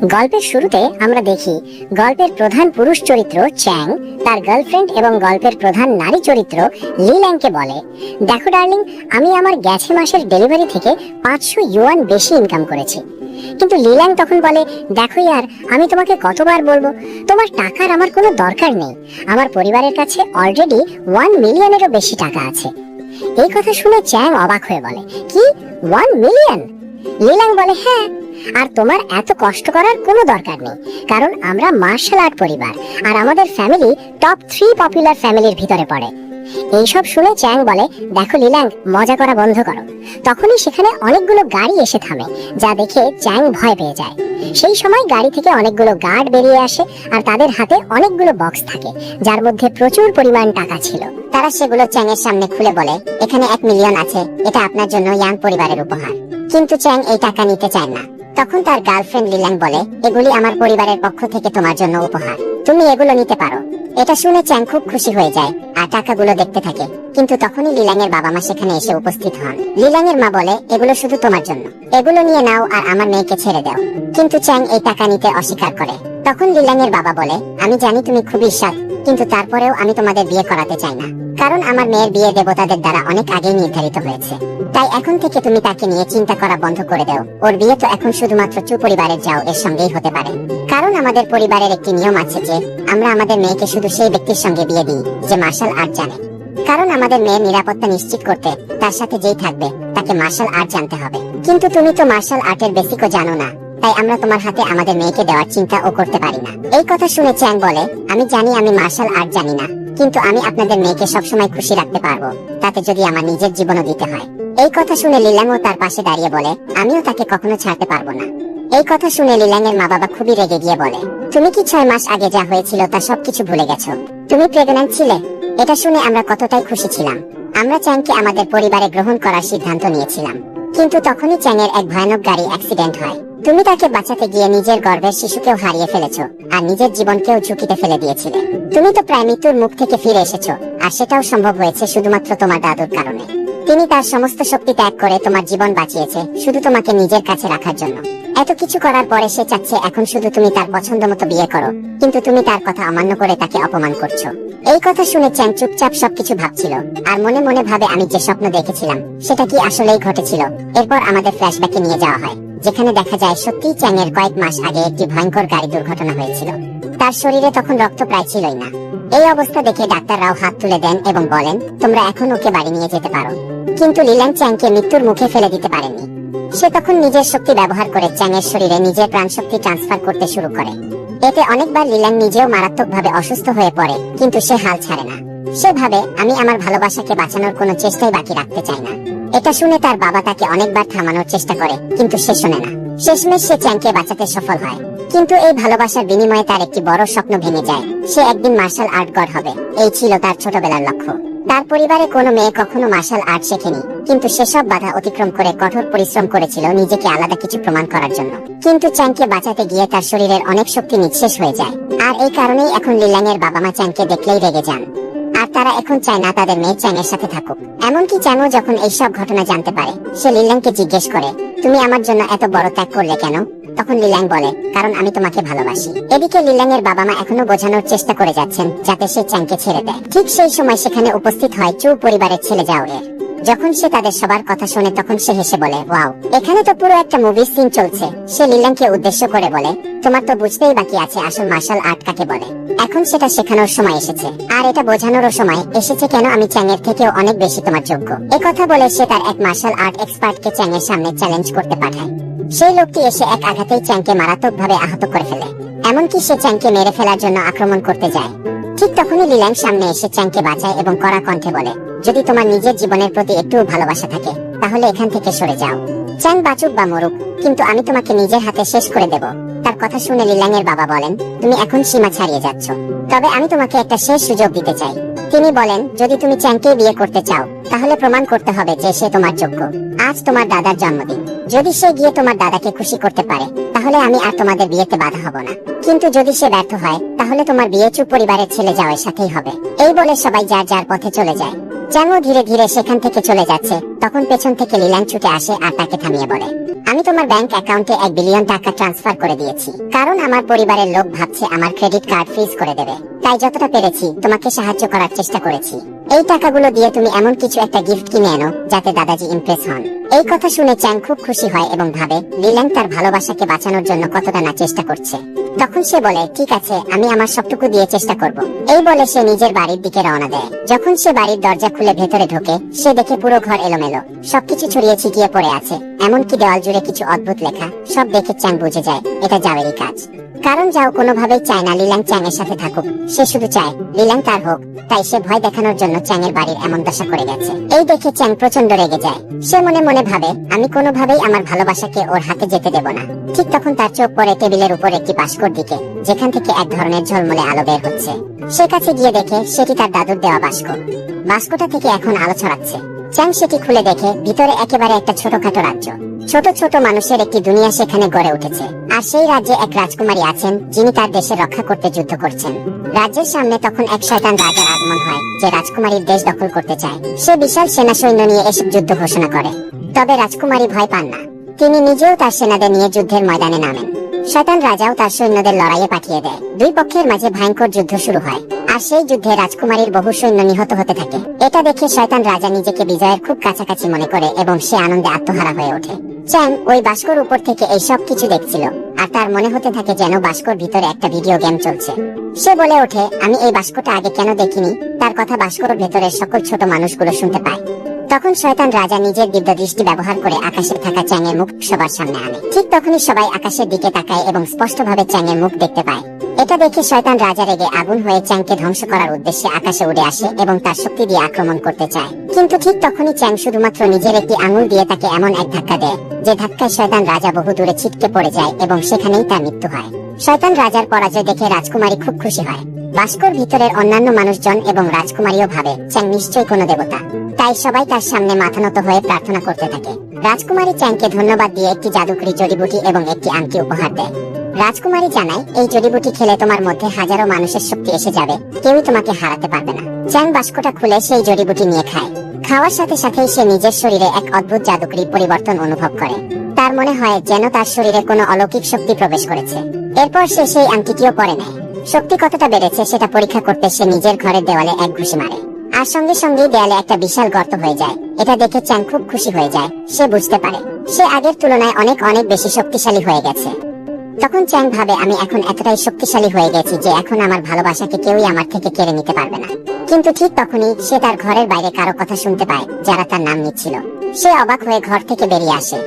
গল্পের শুরুতে আমরা দেখি গল্পের প্রধান পুরুষ চরিত্র চ্যাং তার গার্লফ্রেন্ড এবং গল্পের প্রধান নারী চরিত্র লি ল্যাংকে বলে, দেখো ডার্লিং, আমি আমার গেছে মাসের ডেলিভারি থেকে 500 ইউয়ান বেশি ইনকাম করেছি। কিন্তু লি ল্যাং তখন বলে, দেখো ইয়ার, আমি তোমাকে কতবার বলবো, তোমার টাকার আমার কোনো দরকার নেই। আমার পরিবারের কাছে অলরেডি 1 মিলিয়নেরও বেশি টাকা আছে। এই কথা শুনে চ্যাং অবাক হয়ে বলে, কি 1 মিলিয়ন? লি ল্যাং বলে, হ্যাঁ, আর তোমার এত কষ্ট করার কোনো দরকার নেই, কারণ আমরা মার্শাল আর্ট পরিবার আর আমাদের ফ্যামিলি টপ 3 পপুলার ফ্যামিলির ভিতরে পড়ে। এইসব শুনে চ্যাং বলে, দেখো লি ল্যাং, মজা করা বন্ধ করো। তখনই সেখানে অনেকগুলো গাড়ি এসে থামে, যা দেখে চ্যাং ভয় পেয়ে যায়। সেই সময় গাড়ি থেকে অনেকগুলো গার্ড বেরিয়ে আসে আর তাদের হাতে অনেকগুলো বক্স থাকে, যার মধ্যে প্রচুর পরিমাণ টাকা ছিল। তারা সেগুলো চ্যাং এর সামনে খুলে বলে, এখানে 1 মিলিয়ন আছে, এটা আপনার জন্য ইয়াং পরিবারের উপহার। কিন্তু চ্যাং এই টাকা নিতে চায় না। তখন তার গার্লফ্রেন্ড লি ল্যাং বলে, এগুলি আমার পরিবারের পক্ষ থেকে তোমার জন্য উপহার, তুমি এগুলো নিতে পারো। এটা শুনে চ্যাং খুব খুশি হয়ে যায় আর টাকাগুলো দেখতে থাকে। কিন্তু তখনই লি ল্যাং এর বাবা মা সেখানে এসে উপস্থিত হন। লি ল্যাং এর মা বলে, এগুলো শুধু তোমার জন্য, এগুলো নিয়ে নাও আর আমার মেয়েকে ছেড়ে দাও। কিন্তু চ্যাং এই টাকা নিতে অস্বীকার করে। তখন লি ল্যাং এর বাবা বলে, আমি জানি তুমি খুবই সৎ, কিন্তু তারপরেও আমি তোমাদের বিয়ে করাতে চাই না, কারণ আমার মেয়ের বিয়ে দেবতাদের দ্বারা অনেক আগেই নির্ধারিত হয়েছে। তাই এখন থেকে তুমি তাকে নিয়ে চিন্তা করা বন্ধ করে দাও। ওর বিয়ে তো এখন শুধুমাত্র চু পরিবারের যাও এর সঙ্গেই হতে পারে, কারণ আমাদের পরিবারের একটি নিয়ম আছে যে আমরা আমাদের মেয়েকে শুধু সেই ব্যক্তির সঙ্গে বিয়ে দিই যে মার্শাল আর্ট জানে। কারণ আমাদের মেয়ের নিরাপত্তা নিশ্চিত করতে তার সাথে যেই থাকবে তাকে মার্শাল আর্ট জানতে হবে। কিন্তু তুমি তো মার্শাল আর্টের বেসিকও জানো না, তাই আমরা তোমার হাতে আমাদের মেয়েকে দেওয়ার চিন্তা ও করতে পারি না। এই কথা শুনে চ্যাং বলে, আমি জানি আমি মার্শাল আর্ট জানি না, কিন্তু আমি আপনাদের মেয়েকে সবসময় খুশি রাখতে পারবো, তাতে যদি আমার নিজের জীবনও দিতে হয়। এই কথা শুনে লি ল্যাংও তার পাশে দাঁড়িয়ে বলে, আমিও তাকে কখনো ছাড়তে পারবো না। এই কথা শুনে লি ল্যাং এর মা বাবা খুবই রেগে গিয়ে বলে, তুমি কি 6 মাস আগে যা হয়েছিল তা সবকিছু ভুলে গেছো? তুমি প্রেগন্যান্ট ছিলে? এটা শুনে আমরা কতটাই খুশি ছিলাম। আমরা চ্যাংকে আমাদের পরিবারে গ্রহণ করার সিদ্ধান্ত নিয়েছিলাম, কিন্তু তখনই চ্যাংয়ের এক ভয়ানক গাড়ি অ্যাক্সিডেন্ট হয়। তুমি তাকে বাঁচাতে গিয়ে নিজের গর্ভের শিশুকেও হারিয়ে ফেলেছো আর নিজের জীবনকেও ঝুঁকিতে ফেলে দিয়েছিলে। তুমি তো প্রায় মৃত্যুর মুখ থেকে ফিরে এসেছো, আর সেটাও সম্ভব হয়েছে শুধুমাত্র তোমার দাদুর কারণে। তিনি তার সমস্ত শক্তি ত্যাগ করে তোমার জীবন বাঁচিয়েছে শুধু তোমাকে নিজের কাছে রাখার জন্য। এত কিছু করার পরে সে চাচ্ছে এখন শুধু তুমি তার পছন্দ মতো বিয়ে করো, কিন্তু তুমি তার কথা অমান্য করে তাকে অপমান করছো। এই কথা শুনে চ্যাং চুপচাপ সবকিছু ভাবছিল আর মনে মনে ভাবে, আমি যে স্বপ্ন দেখেছিলাম সেটা কি আসলেই ঘটেছিল? এরপর আমাদের ফ্ল্যাশব্যাকে নিয়ে যাওয়া হয়, যেখানে দেখা যায় সত্যিই চ্যাং এর কয়েক মাস আগে একটি ভয়ঙ্কর গাড়ি দুর্ঘটনা হয়েছিল। তার শরীরে তখন রক্ত প্রায় ছিলই না। এই অবস্থা দেখে ডাক্তাররাও হাত তুলে দেন এবং বলেন, তোমরা এখন ওকে বাড়ি নিয়ে যেতে পারো। কিন্তু লি ল্যাং চ্যাংকে মৃত্যুর মুখে ফেলে দিতে পারেনি। সে তখন নিজের শক্তি ব্যবহার করে চ্যাং এর শরীরে নিজের প্রাণ শক্তি ট্রান্সফার করতে শুরু করে। এতে অনেকবার লি ল্যাং নিজেও মারাত্মকভাবে অসুস্থ হয়ে পড়ে, কিন্তু সে হাল ছাড়ে না। সে ভাবে, আমি আমার ভালোবাসাকে বাঁচানোর কোনো চেষ্টাই বাকি রাখতে চাই না। এটা শুনে তার বাবা তাকে অনেকবার থামানোর চেষ্টা করে, কিন্তু সে শোনে না। শেষমেশ সে চ্যাংকে বাঁচাতে সফল হয়, কিন্তু এই ভালোবাসার বিনিময়ে তার একটি বড় স্বপ্ন ভেঙে যায়। সে একদিন মার্শাল আর্ট গড হবে, এই ছিল তার ছোটবেলার লক্ষ্য। তার পরিবারে কোনো মেয়ে কখনো মার্শাল আর্ট শেখেনি, কিন্তু সেসব বাধা অতিক্রম করে কঠোর পরিশ্রম করেছিল নিজেকে আলাদা কিছু প্রমাণ করার জন্য। কিন্তু চ্যাংকে বাঁচাতে গিয়ে তার শরীরের অনেক শক্তি নিঃশেষ হয়ে যায়, আর এই কারণেই এখন লি ল্যাং এর বাবা মা চ্যাংকে দেখলেই রেগে যান, আর তারা এখন চায় না তাদের মেয়ে চ্যাং এর সাথে থাকুক। এমনকি চ্যাংও যখন এইসব ঘটনা জানতে পারে, সে লি ল্যাংকে জিজ্ঞেস করে, তুমি আমার জন্য এত বড় ত্যাগ করলে কেন? তখন লি ল্যাং বলে, কারণ আমি তোমাকে ভালোবাসি। এদিকে লি ল্যাং এর বাবা মা এখনো বোঝানোর চেষ্টা করে যাচ্ছেন যাতে সে চ্যাংকে ছেড়ে দেয়। ঠিক সেই সময় সেখানে উপস্থিত হয় চু পরিবারের ছেলে জাওয়ের। যখন সে তাদের সবার কথা শোনে তখন সে হেসে বলে, ওয়াও, এখানে তো পুরো একটা মুভি সিন চলছে। সে লি ল্যাংকে উদ্দেশ্য করে বলে, তোমার তো বুঝতেই বাকি আছে আসল মার্শাল আর্ট কাকে বলে। এখন সেটা শেখানোর সময় এসেছে, আর এটা বোঝানোরও সময় এসেছে কেন আমি চ্যাং এর থেকেও অনেক বেশি তোমার যোগ্য। এই কথা বলে সে তার এক মার্শাল আর্ট এক্সপার্টকে চ্যাং এর সামনে চ্যালেঞ্জ করতে পাঠায়। সেই লোকটি এসে এক আঘাতেই চ্যাংকে মারাত্মকভাবে আহত করে ফেলে, এমনকি সে চ্যাংকে মেরে ফেলার জন্য আক্রমণ করতে যায়। ঠিক তখনই লি ল্যাং সামনে এসে চ্যাংকে বাঁচায় এবং কড়া কণ্ঠে বলে, যদি তোমার নিজের জীবনের প্রতি একটু ভালোবাসা থাকে তাহলে এখান থেকে সরে যাও। চ্যাং বাঁচুক বা মরুক, কিন্তু আমি তোমাকে নিজের হাতে শেষ করে দেব। তার কথা শুনে লি ল্যাং এর বাবা বলেন, তুমি এখন সীমা ছাড়িয়ে যাচ্ছ, তবে আমি তোমাকে একটা শেষ সুযোগ দিতে চাই। তিনি বলেন, যদি তুমি চ্যাংকে বিয়ে করতে চাও তাহলে প্রমাণ করতে হবে যে সে তোমার যোগ্য। আজ তোমার দাদার জন্মদিন, যদি সে গিয়ে তোমার দাদাকে খুশি করতে পারে তাহলে আমি আর তোমাদের বিয়েতে বাধা হব না, কিন্তু যদি সে ব্যর্থ হয় তাহলে তোমার বিয়ে চু পরিবারের ছেলে যাওয়ার সাথেই হবে। এই বলে সবাই যার যার পথে চলে যায়। চ্যাংও ধীরে ধীরে সেখান থেকে চলে যাচ্ছে, তখন পেছন থেকে লি ল্যাং ছুটে আসে আর তাকে থামিয়ে বলে, আমি তোমার ব্যাংক অ্যাকাউন্টে 1 বিলিয়ন টাকা ট্রান্সফার করে দিয়েছি, কারণ আমার পরিবারের লোক ভাবছে আমার ক্রেডিট কার্ড ফ্রিজ করে দেবে। তাই যতটা পেরেছি তোমাকে সাহায্য করার চেষ্টা করেছি। এই টাকাগুলো দিয়ে তুমি এমন কিছু একটা গিফট কিনে আনো যাতে দাদাজি ইমপ্রেস হন। এই কথা শুনে চ্যাং খুব খুশি হয় এবং ভাবে লিল্যাং তার ভালোবাসাকে বাঁচানোর জন্য কতটা না চেষ্টা করছে। তখন সে বলে, ঠিক আছে, আমি আমার সবটুকু দিয়ে চেষ্টা করব। এই বলে সে নিজের বাড়ির দিকে রওনা দেয়। যখন সে বাড়ির দরজা খুলে ভেতরে ঢোকে, সে দেখে পুরো ঘর এলোমেলো, সবকিছু ছড়িয়ে ছিটিয়ে পড়ে আছে, এমনকি দেওয়াল জুড়ে কিছু অদ্ভুত লেখা। সব দেখে চ্যাং বুঝে যায় এটা জাওয়েরই কাজ, কারণ যাও কোনোভাবেই চায় না লিল্যাং চ্যাং এর সাথে থাকুক। সে শুধু চায় লিল্যাং তার হোক, তাই সে ভয় দেখানোর জন্য চ্যাং এর বাড়ির এমন দশা করে গেছে। এই দেখে চ্যাং প্রচন্ড রেগে যায়। সে মনে মনে ভাবে, আমি কোনোভাবেই আমার ভালোবাসাকে ওর হাতে যেতে দেব না। ঠিক তখন তার চোখ পড়ে টেবিলের উপর একটি বাস্কর দিকে, যেখান থেকে এক ধরনের ঝলমলে আলো বের হচ্ছে। সে কাছে গিয়ে দেখে সেটি তার দাদুর দেওয়া বাস্ক। বাস্কটা থেকে এখন আলো ছড়াচ্ছে। চ্যাং সেটি খুলে দেখে ভিতরে একেবারে একটা ছোটখাটো রাজ্য। ছোট ছোট মানুষের একটি দুনিয়া সেখানে গড়ে উঠেছে। আর সেই রাজ্যে এক রাজকুমারী আছেন, যিনি তার দেশের রক্ষা করতে যুদ্ধ করছেন। রাজ্যের সামনে তখন এক শয়তান রাজার আগমন হয়, যে রাজকুমারীর দেশ দখল করতে চায়। সে বিশাল সেনা সৈন্য নিয়ে এসব যুদ্ধ ঘোষণা করে। তবে রাজকুমারী ভয় পান না, তিনি নিজেও তার সেনাদের নিয়ে যুদ্ধের ময়দানে নামেন। শয়তান রাজাও তার সৈন্যদের লড়াইয়ে পাঠিয়ে দেয়। দুই পক্ষের মাঝে ভয়ঙ্কর যুদ্ধ শুরু হয়, আর সেই যুদ্ধে রাজকুমারীর বহু সৈন্য নিহত হতে থাকে। এটা দেখে শয়তান রাজা নিজেকে বিজয়ের খুব কাছাকাছি মনে করে এবং সে আনন্দে আত্মহারা হয়ে ওঠে। চ্যাং ওই বাস্কর উপর থেকে এই সব কিছু দেখছিল, আর তার মনে হতে থাকে যেন বাস্কর ভিতরে একটা ভিডিও গেম চলছে। সে বলে ওঠে, আমি এই বাস্কটা আগে কেন দেখিনি? তার কথা বাস্কর ভেতরের সকল ছোট মানুষগুলো শুনতে পায়। তখন শয়তান রাজা নিজের দিব্য দৃষ্টি ব্যবহার করে আকাশে থাকা চ্যাং এর মুখ সবার সামনে আনে। ঠিক তখনই সবাই আকাশের দিকে তাকায় এবং স্পষ্টভাবে চ্যাং এর মুখ দেখতে পায়। এটা দেখে শয়তান রাজা রেগে আগুন হয়ে চ্যাংকে ধ্বংস করার উদ্দেশ্যে আকাশে উড়ে আসে এবং তার শক্তি দিয়ে আক্রমণ করতে চায়। কিন্তু ঠিক তখনই চ্যাং শুধুমাত্র নিজের একটি আঙুল দিয়ে তাকে এমন এক ধাক্কা দেয়, যে ধাক্কায় শয়তান রাজা বহু দূরে ছিটকে পড়ে যায় এবং সেখানেই তার মৃত্যু হয়। শয়তান রাজার পরাজয় দেখে রাজকুমারী খুব খুশি হয়। বাস্কর ভিতরের অন্যান্য মানুষজন এবং রাজকুমারীও ভাবে চ্যাং নিশ্চয়ই কোনো দেবতা, তাই সবাই তার সামনে মাথা নত হয়ে প্রার্থনা করতে থাকে। রাজকুমারী চ্যাংকে ধন্যবাদ দিয়ে একটি জাদুকরি জড়িবুটি এবং একটি আংটি উপহার দেয়। রাজকুমারী জানায়, এই জড়িবুটি খেলে তোমার মধ্যে হাজারো মানুষের শক্তি এসে যাবে, কেউই তোমাকে হারাতে পারবে না। চ্যাং বাস্কটা খুলে সেই জড়িবুটি নিয়ে খায়। খাওয়ার সাথে সাথেই সে নিজের শরীরে এক অদ্ভুত জাদুকরি পরিবর্তন অনুভব করে। তার মনে হয় যেন তার শরীরে কোনো অলৌকিক শক্তি প্রবেশ করেছে। এরপর সে সেই আংটিটিও পরে নেয়। শক্তি কতটা বেড়েছে সেটা পরীক্ষা করতে সে নিজের ঘরের দেওয়ালে এক ঘুষি মারে, আর সঙ্গে সঙ্গেই দেয়ালে একটা বিশাল গর্ত হয়ে যায়। এটা দেখে চ্যাং খুব খুশি হয়ে যায়। সে বুঝতে পারে সে আগের তুলনায় অনেক অনেক বেশি শক্তিশালী হয়ে গেছে। তখন চ্যাং ভাবে, আমি এখন এতটাই শক্তিশালী হয়ে গেছি যে এখন আমার ভালোবাসাকে কেউই আমার থেকে কেড়ে নিতে পারবে না। কিন্তু ঠিক তখনই সে তার ঘরের বাইরে কারো কথা শুনতে পায়, যারা তার নাম নিচ্ছিল। সে অবাক হয়ে ঘর থেকে বেরিয়ে আসে।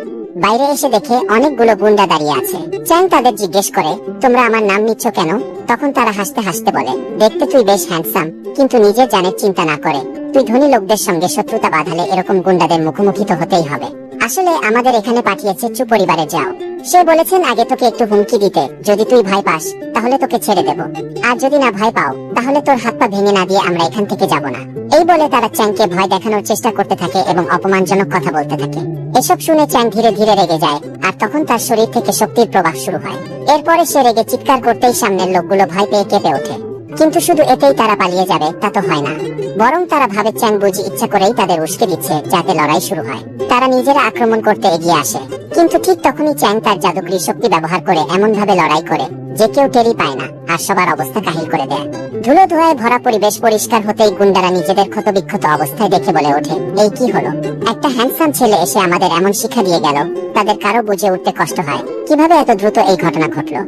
বাইরে এসে দেখে অনেকগুলো গুন্ডা দাঁড়িয়ে আছে। চ্যাং তাদের জিজ্ঞেস করে, তোমরা আমার নাম নিচ্ছ কেন? তখন তারা হাসতে হাসতে বলে, দেখতে তুই বেশ হ্যান্ডসাম, কিন্তু নিজের জানের চিন্তা না করে তুই ধনী লোকদের সঙ্গে শত্রুতা বাঁধালে এরকম গুন্ডাদের মুখোমুখি তো হতেই হবে। আসলে আমাদের এখানে পাঠিয়েছে চু পরিবারে যাও। সে বলেছেন আগে তোকে একটু হুমকি দিতে, যদি তুই ভয় পাস তাহলে তোকে ছেড়ে দেব, আর যদি না ভয় পাও তাহলে তোর হাত পা ভেঙে না দিয়ে আমরা এখান থেকে যাব না। এই বলে তারা চ্যাংকে ভয় দেখানোর চেষ্টা করতে থাকে এবং অপমানজনক কথা বলতে থাকে। এসব শুনে চ্যাং ধীরে ধীরে রেগে যায়, আর তখন তার শরীর থেকে শক্তির প্রবাহ শুরু হয়। এরপরে সে রেগে চিৎকার করতেই সামনের লোকগুলো ভয় পেয়ে কেঁপে ওঠে। কিন্তু শুধু এতেই তারা পালিয়ে যাবে তা তো হয় না, বরং তারা ভাবে চ্যাং বুঝি ইচ্ছা করেই তাদের উস্কে দিচ্ছে যাতে লড়াই শুরু হয়। তারা নিজেরা আক্রমণ করতে এগিয়ে আসে, কিন্তু ঠিক তখনই চ্যাং তার জাদুকরি শক্তি ব্যবহার করে এমন ভাবে লড়াই করে যে কেউ টেরই পায় না, আর সবার অবস্থা কাহিল করে দেয়। ধুলো ধোঁয়ায় ভরা পরিবেশ পরিষ্কার হতেই গুন্ডারা নিজেদের ক্ষতবিক্ষত অবস্থায় দেখে বলে ওঠে, এই কি হলো? একটা হ্যান্ডসাম ছেলে এসে আমাদের এমন শিক্ষা দিয়ে গেল। তাদের কারো বুঝে উঠতে কষ্ট হয় কিভাবে এত দ্রুত এই ঘটনা ঘটলো।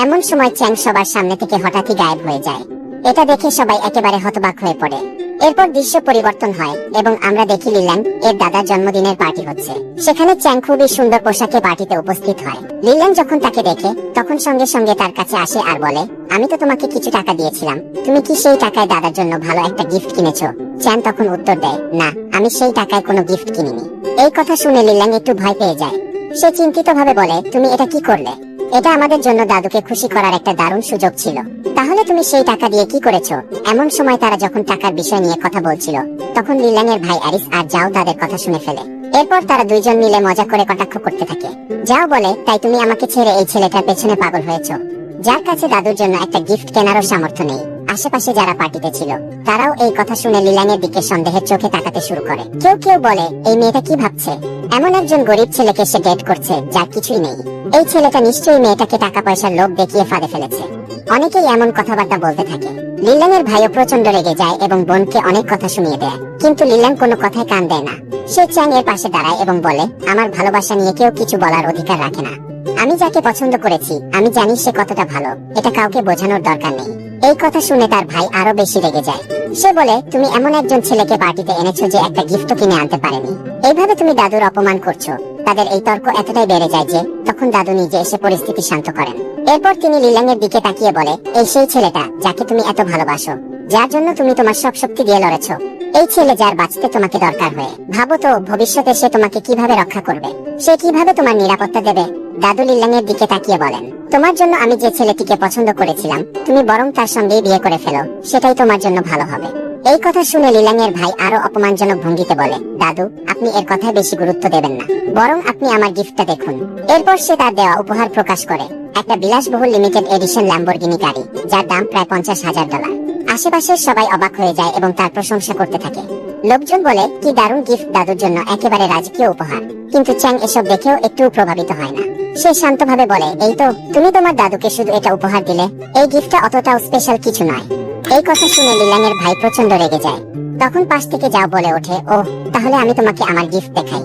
এমন সময় চ্যাং সবার সামনে থেকে হঠাৎই গায়েব হয়ে যায়। এটা দেখে সবাই একেবারে হতবাক হয়ে পড়ে। এরপর দৃশ্য পরিবর্তন হয় এবং আমরা দেখি লিল্যাং এর দাদার জন্মদিনের পার্টি হচ্ছে। সেখানে চ্যাং খুবই সুন্দর পোশাকে পার্টিতে উপস্থিত হয়। লিল্যাং যখন তাকে দেখে তখন সঙ্গে সঙ্গে তার কাছে আসে আর বলে, আমি তো তোমাকে কিছু টাকা দিয়েছিলাম, তুমি কি সেই টাকায় দাদার জন্য ভালো একটা গিফট কিনেছো? চ্যাং তখন উত্তর দেয়, না, আমি সেই টাকায় কোনো গিফট কিনিনি। এই কথা শুনে লিল্যাং একটু ভয় পেয়ে যায়। সে চিন্তিত ভাবে বলে, তুমি এটা কি করলে? এটা আমাদের জন্য দাদুকে খুশি করার একটা দারুণ সুযোগ ছিল। তাহলে তুমি সেই টাকা দিয়ে কি করেছো? এমন সময় তারা যখন টাকার বিষয় নিয়ে কথা বলছিল, তখন লিল্যাং এর ভাই অ্যারিস আর জাও তাদের কথা শুনে ফেলে। এরপর তারা দুইজন মিলে মজা করে কটাক্ষ করতে থাকে। জাও বলে, তাই তুমি আমাকে ছেড়ে এই ছেলেটার পেছনে পাগল হয়েছো, যার কাছে দাদুর জন্য একটা গিফট কেনারও সামর্থ্য নেই। আশেপাশে যারা পার্টিতে ছিল তারাও এই কথা শুনে লিলানের দিকে সন্দেহের চোখে তাকাতে শুরু করে। কেউ কেউ বলে, এই মেয়েটা কি ভাবছে, এমন একজন গরিব ছেলেকে সে ডেট করছে যার কিছুই নেই। এই ছেলেটা নিশ্চয়ই মেয়েটাকে টাকা পয়সার লোভ দেখিয়ে ফাঁদে ফেলেছে। অনেকেই এমন কথাবার্তা বলতে থাকে। লিলানের ভাইও প্রচন্ড রেগে যায় এবং বোনকে অনেক কথা শুনিয়ে দেয়, কিন্তু লিলান কোনো কথায় কান দেয় না। সে চ্যাং এর পাশে দাঁড়ায় এবং বলে, আমার ভালোবাসা নিয়ে কেউ কিছু বলার অধিকার রাখে না। আমি যাকে পছন্দ করেছি আমি জানি সে কতটা ভালো, এটা কাউকে বোঝানোর দরকার নেই। এই কথা শুনে তার ভাই আরো বেশি রেগে যায়। সে বলে, তুমি এমন একজন ছেলেকে পার্টিতে এনেছো যে একটা গিফটও কিনে আনতে পারেনি। এইভাবে তুমি দাদুর অপমান করছো। তাদের এই তর্ক এতটাই বেড়ে যায় যে তখন দাদু নিজে এসে পরিস্থিতি শান্ত করেন। এরপর তিনি লিলাংয়ের দিকে তাকিয়ে বলে, এই সেই ছেলেটা যাকে তুমি এত ভালোবাসো, যার জন্য তুমি তোমার সব শক্তি দিয়ে লড়েছো। এই ছেলে যার বাঁচতে তোমাকে দরকার হয়ে। ভাবো তো ভবিষ্যতে সে তোমাকে কিভাবে রক্ষা করবে, সে কিভাবে তোমার নিরাপত্তা দেবে। দাদু লিলাংয়ের দিকে তাকিয়ে বলেন, তোমার জন্য আমি যে ছেলেটিকে পছন্দ করেছিলাম তুমি বরং তার সঙ্গেই বিয়ে করে ফেলো, সেটাই তোমার জন্য ভালো হবে। এই কথা শুনে লিলাংয়ের ভাই আরো অপমানজনক ভঙ্গিতে বলে, দাদু আপনি এর কথায় বেশি গুরুত্ব দেবেন না, বরং আপনি আমার গিফটটা দেখুন। এরপর সে তার দেওয়া উপহার প্রকাশ করে, একটা বিলাসবহুল লিমিটেড এডিশন ল্যাম্বরগিনি গাড়ি, যার দাম প্রায় $50,000। আশেপাশের সবাই অবাক হয়ে যায় এবং তার প্রশংসা করতে থাকে। লোকজন বলে, কি দারুণ গিফট দাদুর জন্য, একেবারে রাজকীয় উপহার। কিন্তু চ্যাং এসব দেখেও একটু প্রভাবিত হয় না। সে শান্তভাবে বলে, এই তো তুমি তোমার দাদুকে শুধু এটা উপহার দিলে, এই গিফটটা অতটাও স্পেশাল কিছু নয়। এই কথা শুনে লিলাংয়ের ভাই প্রচন্ড রেগে যায়। তখন পাশ থেকে যাও বলে ওঠে, ও তাহলে আমি তোমাকে আমার গিফট দেখাই।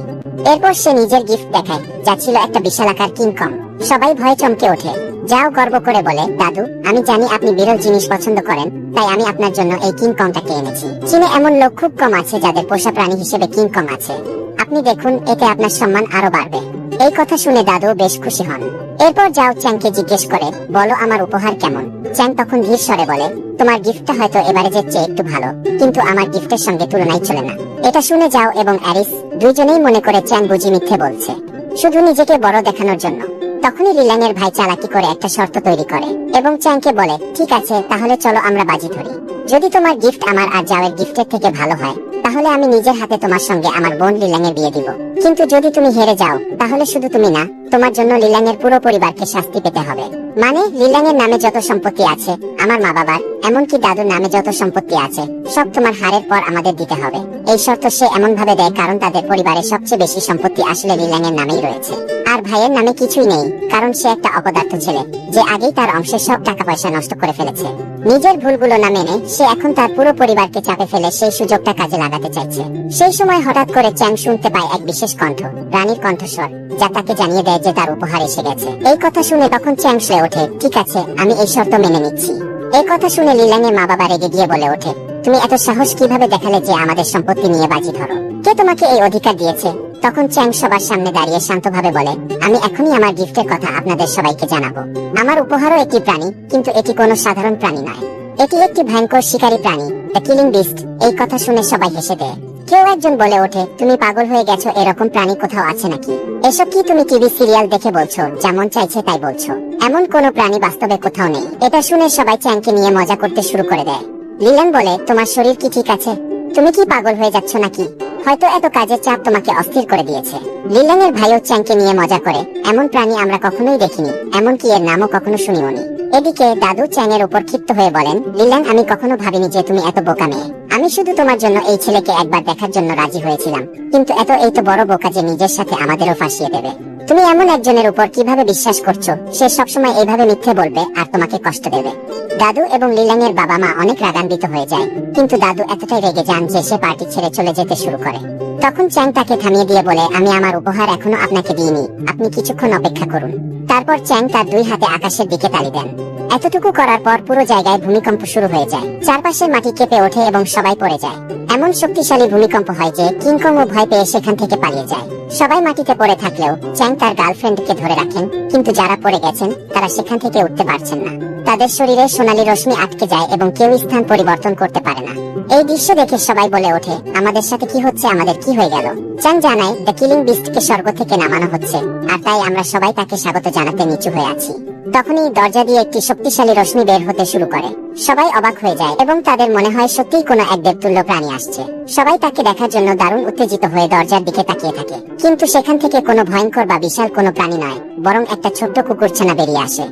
এরপর সে নিজের গিফট দেখায়, যা ছিল একটা বিশালাকার কিংকং। সবাই ভয়ে চমকে ওঠে। যাও গর্ব করে বলে, দাদু আমি জানি আপনি বিরল জিনিস পছন্দ করেন, তাই আমি আপনার জন্য এই কিংকংটাকে এনেছি। চীনে এমন লোক খুব কম আছে যাদের পোষা প্রাণী হিসেবে কিংকং আছে। আপনি দেখুন, এতে আপনার সম্মান আরো বাড়বে। এই কথা শুনে দাদু বেশ খুশি হন। এরপর যাও চ্যাংকে জিজ্ঞেস করে, বলো আমার উপহার কেমন। চ্যাং তখন ধীর স্বরে বলে, তোমার গিফটটা হয়তো এবারের চেয়ে একটু ভালো, কিন্তু আমার গিফটের সঙ্গে তুলনায় চলে না। এটা শুনে যাও এবং অ্যারিস দুইজনেই মনে করে চ্যাং বুঝি মিথ্যে বলছে, শুধু নিজেকে বড় দেখানোর জন্য। তখনই লিলাংয়ের ভাই চালাকি করে একটা শর্ত তৈরি করে এবং চ্যাংকে বলে, ঠিক আছে তাহলে চলো আমরা বাজি ধরি। যদি তোমার গিফট আমার আর যাওয়ের গিফটের থেকে ভালো হয়, তাহলে আমি নিজের হাতে তোমার সঙ্গে আমার বোন লিলাংয়ের বিয়ে দিব। কিন্তু যদি তুমি হেরে যাও, তাহলে শুধু তুমি না, তোমার জন্য লিলাংয়ের পুরো পরিবারকে শাস্তি পেতে হবে। মানে লিলাংয়ের নামে যত সম্পত্তি আছে, আমার মা বাবার, এমনকি দাদুর নামে যত সম্পত্তি আছে, সব তোমার হারের পর আমাদের দিতে হবে। এই শর্ত সে এমন ভাবে দেয় কারণ তাদের পরিবারের সবচেয়ে বেশি সম্পত্তি আসলে লিলাংয়ের নামেই রয়েছে, আর ভাইয়ের নামে কিছুই নেই, কারণ সে একটা অপদার্থ ছেলে যে আগেই তার অংশের সব টাকা পয়সা নষ্ট করে ফেলেছে। নিজের ভুলগুলো না মেনে সে এখন তার পুরো পরিবারকে চাপে ফেলে সেই সুযোগটা কাজে লাগাতে চাইছে। সেই সময় হঠাৎ করে চ্যাং শুনতে পায় এক বিশেষ কণ্ঠ, রানীর কণ্ঠস্বর, যা তাকে জানিয়ে দেয় যে তার উপহার এসে গেছে। এই কথা শুনে তখন চ্যাং সে ওঠে, ঠিক আছে আমি এই শর্ত মেনে নিচ্ছি। এই কথা শুনে লিলাংয়ের মা বাবা রেগে গিয়ে বলে ওঠে, তুমি এত সাহস কিভাবে দেখালে যে আমাদের সম্পত্তি নিয়ে বাজি ধরো? কে তোমাকে এই অধিকার দিয়েছে? তখন চ্যাং সবার সামনে দাঁড়িয়ে শান্তভাবে বলে, আমি এখনই আমার গিফটের কথা আপনাদের সবাইকে জানাবো। আমার উপহারও একটি প্রাণী, কিন্তু এটি কোনো সাধারণ প্রাণী নয়, এটি একটি ভয়ঙ্কর শিকারী প্রাণী, দ্য কিলিং বিস্ট। এই কথা শুনে সবাই হেসে দেয়। কেউ একজন বলে ওঠে, তুমি পাগল হয়ে গেছো, এরকম প্রাণী কোথাও আছে নাকি? এসব কি তুমি টিভি সিরিয়াল দেখে বলছো, যেমন চাইছে তাই বলছো? এমন কোনো প্রাণী বাস্তবে কোথাও নেই। এটা শুনে সবাই চ্যাংকে নিয়ে মজা করতে শুরু করে দেয়। লিলাং বলে, তোমার শরীর কি ঠিক আছে? তুমি কি পাগল হয়ে যাচ্ছ নাকি? হয়তো এত কাজের চাপ তোমাকে অস্থির করে দিয়েছে। লিলাংয়ের ভাইও চ্যাংকে নিয়ে মজা করে, এমন প্রাণী আমরা কখনোই দেখিনি, এমনকি এর নামও কখনো শুনিওনি। এদিকে দাদু চ্যাংয়ের উপর ক্ষিপ্ত হয়ে বলেন, লিলাং আমি কখনো ভাবিনি যে তুমি এত বোকা মেয়ে। আমি শুধু তোমার জন্য এই ছেলেকে একবার দেখার জন্য রাজি হয়েছিলাম, কিন্তু এই তো বড় বোকা যে নিজের সাথে আমাদেরও ফাঁসিয়ে দেবে। তুমি এমন একজনের উপর কিভাবে বিশ্বাস করছো? সে সবসময় এইভাবে মিথ্যে বলবে আর তোমাকে কষ্ট দেবে। দাদু এবং লিলাংয়ের বাবা মা অনেক রাগান্বিত হয়ে যায়, কিন্তু দাদু এতটাই রেগে যান যে সে পার্টি ছেড়ে চলে যেতে শুরু করে। তখন চ্যাং তাকে থামিয়ে দিয়ে বলে, আমি আমার উপহার এখনো আপনাকে দিইনি, আপনি কিছুক্ষণ অপেক্ষা করুন। তারপর চ্যাং তার দুই হাতে আকাশের দিকে তালি দেন। এতটুকু করার পর পুরো জায়গায় ভূমিকম্প শুরু হয়ে যায়। চারপাশের মাটি কেঁপে ওঠে এবং সবাই পড়ে যায়। এমন শক্তিশালী ভূমিকম্প হয় যে কিংকংও ভয় পেয়ে সেখান থেকে পালিয়ে যায়। সবাই মাটিতে পড়ে থাকলেও চ্যাং তার গার্লফ্রেন্ডকে ধরে রাখেন, কিন্তু যারা পড়ে গেছেন তারা সেখান থেকে উঠতে পারছেন না। তাদের শরীরে সোনালী রশ্মি আটকে যায় এবং কেউ স্থান পরিবর্তন করতে পারে না। এই দৃশ্য দেখে সবাই বলে ওঠে, আমাদের সাথে কি হচ্ছে, আমাদের কি হয়ে গেল? চ্যাং জানায়, দ্য কিলিং বিস্টকে স্বর্গ থেকে নামানো হচ্ছে, আর তাই আমরা সবাই তাকে স্বাগত জানাতে নিচু হয়ে আছি। তখনই দরজা দিয়ে একটি শক্তিশালী রশ্মি বের হতে শুরু করে। সবাই অবাক হয়ে যায় এবং তাদের মনে হয় সত্যিই কোনো এক দেবতুল্য প্রাণী আসছে। সবাই তাকে দেখার জন্য দারুণ উত্তেজিত হয়ে দরজার দিকে তাকিয়ে থাকে, কিন্তু সেখান থেকে কোনো ভয়ঙ্কর বা বিশাল কোনো প্রাণী নয়, বরং একটা ছোট্ট কুকুরছানা বেরিয়ে আসে।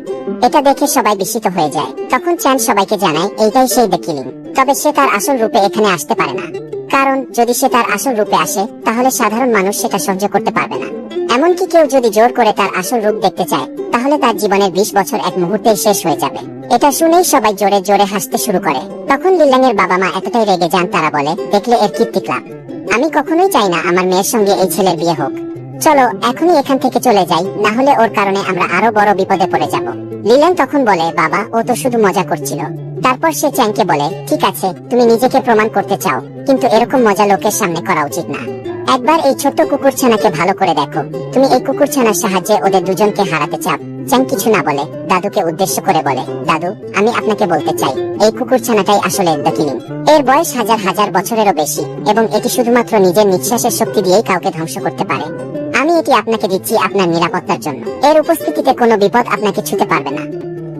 এটা দেখে সবাই বিস্মিত হয়ে যায়। তখন চ্যান সবাইকে জানায় এইটাই সেই দ্য কিলিং। তবে সে তার আসল রূপে এখানে আসতে পারে না, কারণ যদি সে তার আসল রূপে আসে তাহলে সাধারণ মানুষ সেটা সহ্য করতে পারবে না। এমনকি কেউ যদি জোর করে তার আসল রূপ দেখতে চায় তাহলে তার জীবনের 20 বছর এক মুহূর্তেই শেষ হয়ে যাবে। এটা শুনেই সবাই জোরে জোরে হাসতে শুরু করে। তখন লিল্যাং এর বাবা মা এতটাই রেগে যান, তারা বলে, দেখলে এর কীর্তি ক্লাব। আমি কখনোই চাই না আমার মেয়ের সঙ্গে এই ছেলের বিয়ে হোক। চলো এখনই এখান থেকে চলে যাই, না হলে ওর কারণে আমরা আরো বড় বিপদে পড়ে যাব। লিল্যাং তখন বলে, বাবা ও তো শুধু মজা করছিল। তারপর সে চ্যাংকে বলে, ঠিক আছে তুমি নিজেকে প্রমাণ করতে চাও, কিন্তু এরকম মজা লোকের সামনে করা উচিত না। একবার এই ছোট্ট কুকুরছানাকে ভালো করে দেখো, তুমি এই কুকুরছানার সাহায্যে ওদের দুজনকে হারাতে চাও। চ্যাং কিছু না বলে দাদুকে উদ্দেশ্য করে বলে, দাদু আমি আপনাকে বলতে চাই এই কুকুরছানাটাই আসলে দ্য কিলিং। এর বয়স হাজার হাজার বছরেরও বেশি এবং এটি শুধুমাত্র নিজের নিঃশ্বাসের শক্তি দিয়েই কাউকে ধ্বংস করতে পারে। আমি এটি আপনাকে দিচ্ছি আপনার নিরাপত্তার জন্য। এর উপস্থিতিতে কোনো বিপদ আপনাকে ছুঁতে পারবে না।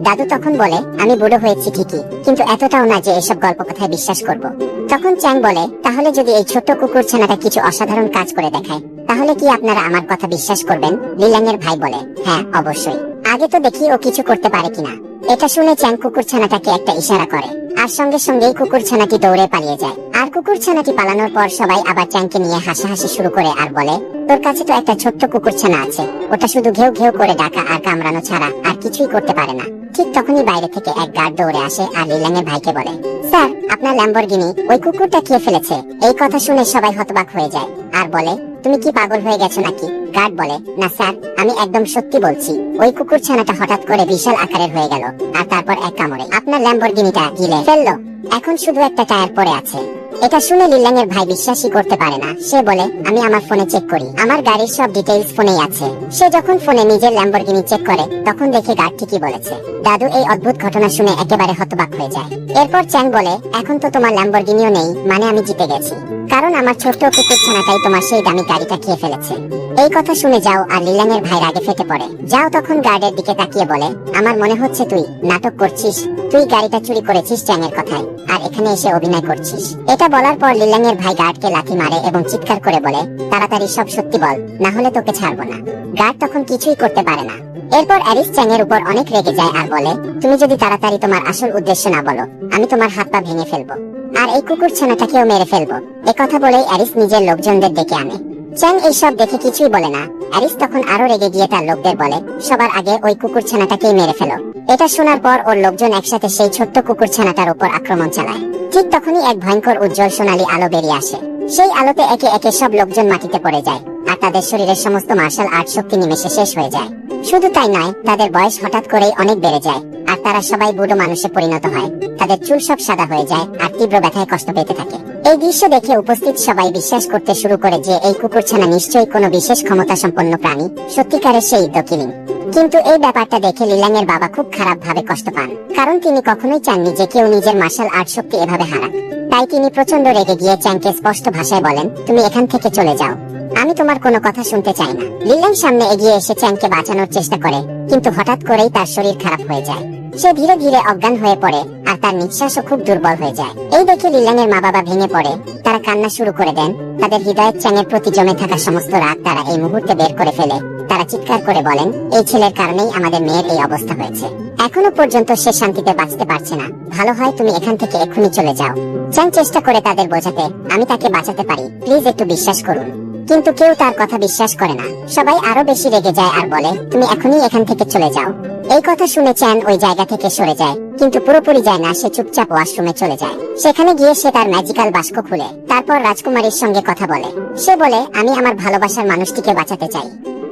দাদু তখন বলে, আমি বুড়ো হয়েছি ঠিকই, কিন্তু এতটাও না যে এসব গল্প কথায় বিশ্বাস করব। তখন চ্যাং বলে, তাহলে যদি এই ছোট্ট কুকুরছানাটা কিছু অসাধারণ কাজ করে দেখায় তাহলে কি আপনারা আমার কথা বিশ্বাস করবেন? লিল্যাং এর ভাই বলে, হ্যাঁ অবশ্যই, আগে তো দেখি ও কিছু করতে পারে কিনা। এটা শুনে চ্যাং কুকুরছানাটাকে একটা ইশারা করে আর সঙ্গে সঙ্গেই কুকুরছানাটি দৌড়ে পালিয়ে যায়। আর কুকুরছানাটি পালানোর পর সবাই আবার চ্যাংকে নিয়ে হাসাহাসি শুরু করে আর বলে, তোর কাছে তো একটা ছোট্ট কুকুরছানা আছে, ওটা শুধু ঘেউ ঘেউ করে ডাকা আর কামড়ানো ছাড়া আর কিছুই করতে পারে না। ঠিক তখনই বাইরে থেকে এক গার্ড দৌড়ে আসে আর লিল্যাং এর ভাইকে বলে, স্যার আপনার ল্যাম্বরগিনি ওই কুকুরটা খেয়ে ফেলেছে। এই কথা শুনে সবাই হতবাক হয়ে যায় আর বলে, তুমি কি পাগল হয়ে গেছো নাকি? গার্ড বলে, না স্যার আমি একদম সত্যি বলছি, ওই কুকুরছানাটা হঠাৎ করে বিশাল আকারের হয়ে গেল আর তারপর এক কামড়ে আপনার ল্যাম্বরগিনিটা গিলে ফেললো। এখন শুধু একটা টায়ার পড়ে আছে। এটা শুনে লিল্যাং এর ভাই বিশ্বাসই করতে পারে না। সে বলে, আমি আমার ফোনে চেক করি, আমার গাড়ির সব ডিটেইলস ফোনেই আছে। সে যখন ফোনে নিজের ল্যাম্বরগিনি চেক করে তখন দেখে গার্ড ঠিকই বলেছে। দাদু এই অদ্ভুত ঘটনা শুনে একেবারে হতবাক হয়ে যায়। এরপর চ্যাং বলে, এখন তো তোমার ল্যাম্বরগিনিও নেই, মানে আমি জিতে গেছি, কারণ আমার ছোট্ট কুকুরছানাটাই তোমার সেই দামি গাড়িটা খেয়ে ফেলেছে। এই কথা শুনে যাও আর লিল্যাং এর ভাই রাগে ফেটে পড়ে। যাও তখন গার্ডের দিকে তাকিয়ে বলে, আমার মনে হচ্ছে তুই নাটক করছিস, তুই গাড়িটা চুরি করেছিস চ্যাং এর কথায় আর এখানে এসে অভিনয় করছিস। এটা বলার পর লিল্যাং এর ভাই গার্ডকে লাথি মারে এবং চিৎকার করে বলে, তাড়াতাড়ি সব সত্যি বল, না হলে তোকে ছাড়বো না। গার্ড তখন কিছুই করতে পারে না। এরপর অ্যারিস চ্যাং এর উপর অনেক রেগে যায় আর বলে, তুমি যদি তাড়াতাড়ি তোমার আসল উদ্দেশ্য না বলো আমি তোমার হাত পা ভেঙে ফেলবো আর এই কুকুরছানাটাকেও মেরে ফেলবো। একথা বলেই অ্যারিস নিজের লোকজনদের ডেকে আনে। চ্যাং এইসব দেখে কিছুই বলে না। অ্যারিস তখন আরো রেগে গিয়ে তার লোকদের বলে, সবার আগে ওই কুকুরছানাটাকেই মেরে ফেলো। এটা শোনার পর ওর লোকজন একসাথে সেই ছোট্ট কুকুরছানাটার উপর আক্রমণ চালায়। ঠিক তখনই এক ভয়ঙ্কর উজ্জ্বল সোনালী আলো বেরিয়ে আসে। সেই আলোতে একে একে সব লোকজন মাটিতে পড়ে যায় আর তাদের শরীরের সমস্ত মার্শাল আর্ট শক্তি নিমেষে শেষ হয়ে যায়। শুধু তাই নয়, তাদের বয়স হঠাৎ করেই অনেক বেড়ে যায় আর তারা সবাই বুড়ো মানুষে পরিণত হয়। তাদের চুল সব সাদা হয়ে যায় আর তীব্র ব্যথায় কষ্ট পেতে থাকে। এই দৃশ্য দেখে উপস্থিত সবাই বিশ্বাস করতে শুরু করে যে এই কুকুরছানা নিশ্চয়ই কোনো বিশেষ ক্ষমতা সম্পন্ন প্রাণী, সত্যিকারের সেই দ্য কিলিং। কিন্তু এই ব্যাপারটা দেখে লিল্যাং এর বাবা খুব খারাপ ভাবে কষ্ট পান, কারণ তিনি কখনোই চাননি যে কেউ নিজের মার্শাল আর্ট শক্তি এভাবে হারাক। তাই তিনি প্রচন্ড রেগে গিয়ে চ্যাংকে স্পষ্ট ভাষায় বলেন, তুমি এখান থেকে চলে যাও, আমি তোমার কোনো কথা শুনতে চাই না। লিল্যাং সামনে এগিয়ে এসে চ্যাংকে বাঁচানোর চেষ্টা করে, কিন্তু হঠাৎ করেই তার শরীর খারাপ হয়ে যায়। সে ধীরে ধীরে অজ্ঞান হয়ে পড়ে আর তার নিঃশ্বাসও খুব দুর্বল হয়ে যায়। এই দেখে লিল্যাং এর মা বাবা ভেঙে পড়ে, তারা কান্না শুরু করে দেন। তাদের হৃদয়ের চ্যাং এর প্রতি জমে থাকা সমস্ত রাগ তারা এই মুহূর্তে বের করে ফেলে। তারা চিৎকার করে বলেন, এই ছেলের কারণেই আমাদের মেয়ের এই অবস্থা হয়েছে, এখনো পর্যন্ত সে শান্তিতে বাঁচতে পারছে না, ভালো হয় তুমি এখান থেকে এক্ষুনি চলে যাও। চ্যাং চেষ্টা করে তাদের বোঝাতে, আমি তাকে বাঁচাতে পারি, প্লিজ একটু বিশ্বাস করুন। কিন্তু কেউ তার কথা বিশ্বাস করে না। সবাই আরো বেশি রেগে যায় আর বলে, তুমি এখনই এখান থেকে চলে যাও। এই কথা শুনে চ্যান ওই জায়গা থেকে সরে যায়, কিন্তু পুরোপুরি যায় না। সে চুপচাপ ওয়াশরুমে চলে যায়। সেখানে গিয়ে সে তার ম্যাজিক্যাল বাস্ক খুলে তারপর রাজকুমারীর সঙ্গে কথা বলে। সে বলে, আমি আমার ভালোবাসার মানুষটিকে বাঁচাতে চাই।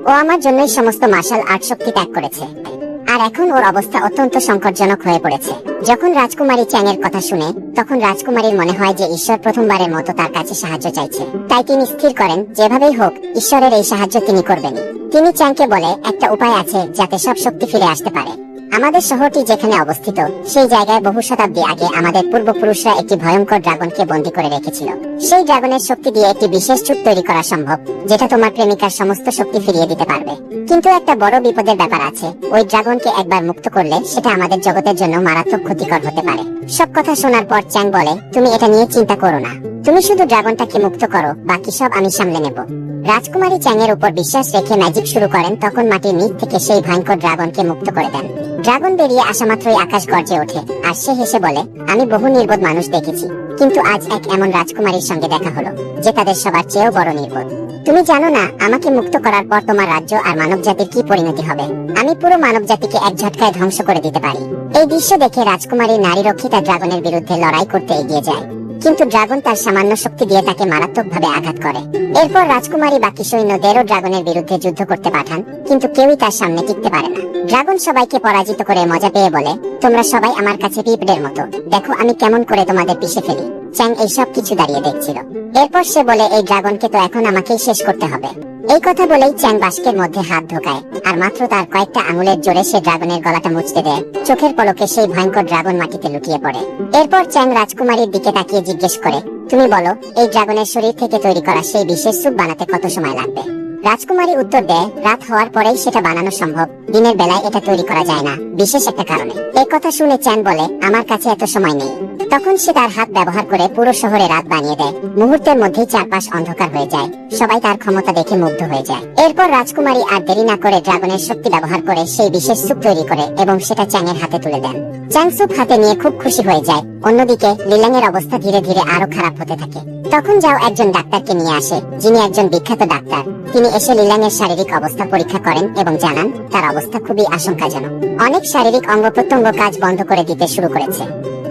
ও আমার জন্যই সমস্ত মার্শাল আর্ট শক্তি ত্যাগ করেছে আর এখন ওর অবস্থা অত্যন্ত সংকটজনক হয়ে পড়েছে। যখন রাজকুমারী চ্যাং এর কথা শুনে তখন রাজকুমারীর মনে হয় যে ঈশ্বর প্রথমবারের মতো তার কাছে সাহায্য চাইছে। তাই তিনি স্থির করেন যেভাবেই হোক ঈশ্বরের এই সাহায্য তিনি করবেন। তিনি চ্যাংকে বলে, একটা উপায় আছে যাতে সব শক্তি ফিরে আসতে পারে। আমাদের শহরটি যেখানে অবস্থিত সেই জায়গায় বহু শতাব্দী আগে আমাদের পূর্বপুরুষরা একটি ভয়ঙ্কর ড্রাগনকে বন্দী করে রেখেছিল। সেই ড্রাগনের শক্তি দিয়ে একটি বিশেষ চুপ তৈরি করা সম্ভব, যেটা তোমার প্রেমিকার সমস্ত শক্তি ফিরিয়ে দিতে পারবে। কিন্তু একটা বড় বিপদের ব্যাপার আছে, ওই ড্রাগনকে একবার মুক্ত করলে সেটা আমাদের জগতের জন্য মারাত্মক ক্ষতিকর হতে পারে। সব কথা শোনার পর চ্যাং বলে, তুমি এটা নিয়ে চিন্তা করো না, তুমি শুধু ড্রাগনটাকে মুক্ত করো, বাকি সব আমি সামলে নেব। রাজকুমারী চ্যাং এর উপর বিশ্বাস রেখে ম্যাজিক শুরু করেন, তখন মাটির নিচ থেকে সেই ভয়ঙ্কর ড্রাগনকে মুক্ত করে দেন। ড্রাগন বেরিয়ে আসা মাত্রই আকাশ গর্জে ওঠে, আর সে হেসে বলে, আমি বহু নির্বোধ মানুষ দেখেছি, কিন্তু আজ এক এমন রাজকুমারীর সঙ্গে দেখা হলো যে তাদের সবার চেয়েও বড় নির্বোধ। তুমি জানো না আমাকে মুক্ত করার পর তোমার রাজ্য আর মানব জাতির কি পরিণতি হবে। আমি পুরো মানব জাতিকে এক ঝটকায় ধ্বংস করে দিতে পারি। এই দৃশ্য দেখে রাজকুমারী নারী রক্ষিতা ড্রাগনের বিরুদ্ধে লড়াই করতে এগিয়ে যায়, কিন্তু ড্রাগন তার সামান্য শক্তি দিয়ে তাকে মারাত্মকভাবে আঘাত করে। এরপর রাজকুমারী বাকি সৈন্যদেরও ড্রাগনের বিরুদ্ধে যুদ্ধ করতে পাঠান, কিন্তু কেউই তার সামনে টিকতে পারে না। ড্রাগন সবাইকে পরাজিত করে মজা পেয়ে বলে, তোমরা সবাই আমার কাছে পিঁপড়ের মতো, দেখো আমি কেমন করে তোমাদের পিষে ফেলি। চ্যাং এইসব কিছু দাঁড়িয়ে দেখছিল। এরপর সে বলে, এই ড্রাগনকে তো এখন আমাকেই শেষ করতে হবে। এই কথা বলেই চ্যাং বাস্কের মধ্যে হাত ঢোকায়, আর মাত্র তার কয়েকটা আঙুলের জোরে সে ড্রাগনের গলাটা মুচড়ে দেয়। চোখের পলকে সেই ভয়ঙ্কর ড্রাগন মাটিতে লুটিয়ে পড়ে। এরপর চ্যাং রাজকুমারীর দিকে তাকিয়ে জিজ্ঞেস করে, তুমি বলো এই ড্রাগনের শরীর থেকে তৈরি করা সেই বিশেষ স্যুপ বানাতে কত সময় লাগবে? রাজকুমারী উত্তর দেয়, রাত হওয়ার পরেই সেটা বানানো সম্ভব, দিনের বেলায় এটা তৈরি করা যায় না, বিশেষ একটা কারণে। এই কথা শুনে চ্যান বলে, আমার কাছে এত সময় নেই। তখন সে তার হাত ব্যবহার করে পুরো শহরে রাত বানিয়ে দেয়। মুহূর্তের মধ্যেই চারপাশ অন্ধকার হয়ে যায়। সবাই তার ক্ষমতা দেখে মুগ্ধ হয়ে যায়। এরপর রাজকুমারী আর দেরি না করে ড্রাগনের শক্তি ব্যবহার করে সেই বিশেষ স্যুপ তৈরি করে এবং সেটা চ্যাংয়ের হাতে তুলে দেন। চ্যাং স্যুপ হাতে নিয়ে খুব খুশি হয়ে যায়। অন্যদিকে লিলাং এর অবস্থা ধীরে ধীরে আরো খারাপ হতে থাকে। তখন যাও একজন ডাক্তারকে নিয়ে আসে, যিনি একজন বিখ্যাত ডাক্তার। তিনি এসে লিলাং এর শারীরিক অবস্থা পরীক্ষা করেন এবং জানান তার অবস্থা খুবই আশঙ্কাজনক। অনেক শারীরিক অঙ্গ প্রত্যঙ্গ কাজ বন্ধ করে দিতে শুরু করেছে।